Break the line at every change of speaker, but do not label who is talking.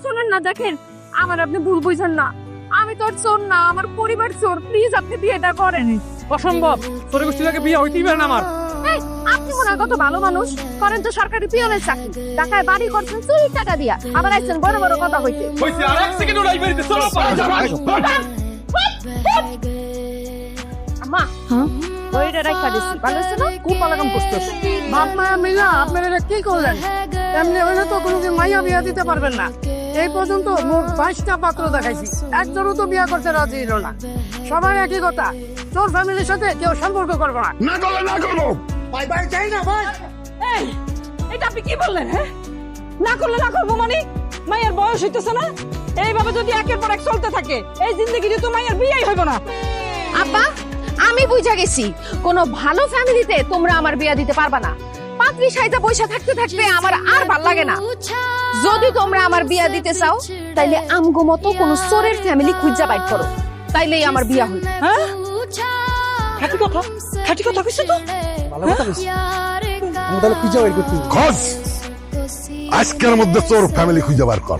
শুনুন না, দেখেন আমার আপনি ভুল বুঝেন না, আমি তোর চোর না, আমার পরিবার চোর। প্লিজ আপনি বিয়েটা করেন।
অসম্ভব, তোর গোষ্ঠীটাকে বিয়ে হইতেই পারে না আমার।
এই, আপনি মনে হয় কত ভালো মানুষ, করেন তো সরকারি পিয়নের চাকরি, ঢাকায় বাড়ি করছেন চুরি টাকা দিয়া, আবার আইছেন বড় বড় কথা হইতে।
হইছে আর এক সেকেন্ড ওরাই বাড়িতে চলো
আম্মা, বইটা রাখা দিছি, ভালো হইছে না?
খুব ভালো কাম করছিস।
বাপ মায়া মিলা আপনারা কি করলেন? এমনি হইলে তো কোনোদিন মাইয়া বিয়া দিতে পারবেন না। এই পর্যন্ত মোট 22টা পাত্র দেখাইছি, একজনও তো বিয়া করতে রাজি হলো না। সবাই একই কথা, তোর ফ্যামিলির সাথে কেউ সম্পর্ক করবো না।
না করলে না করবো।
ভাই ভাই চাই না ভাই।
এই, এটা আপনি কি বললেন? হ্যাঁ, না করলে না করবো মানে? মায়ের বয়স হইতেছে না? এইভাবে যদি একের পর এক চলতে থাকে, এই জিন্দগিতে তো মায়ের বিয়েই হইব না।
আব্বা, আমি বুঝা গেছি, কোনো ভালো ফ্যামিলিতে তোমরা আমার বিয়া দিতে পারবা না। পাত্রী সাইজা পয়সা থাকতে থাকতে আমার আর ভাল লাগে না। যদি তোমরা আমার বিয়া দিতে চাও, তাইলে আমগো মতো কোনো চোরের ফ্যামিলি খুঁজা বাইট করো, তাইলেই আমার বিয়া হইবে।
হ্যাঁ, খাঁটি কথা, খাঁটি কথা কইছো তো?
ভালো কথা বলছিস। আমি তাহলে খুঁজে বের করতে
খোঁজ আজকের মধ্যে তোর ফ্যামিলি খুঁজে বার কর।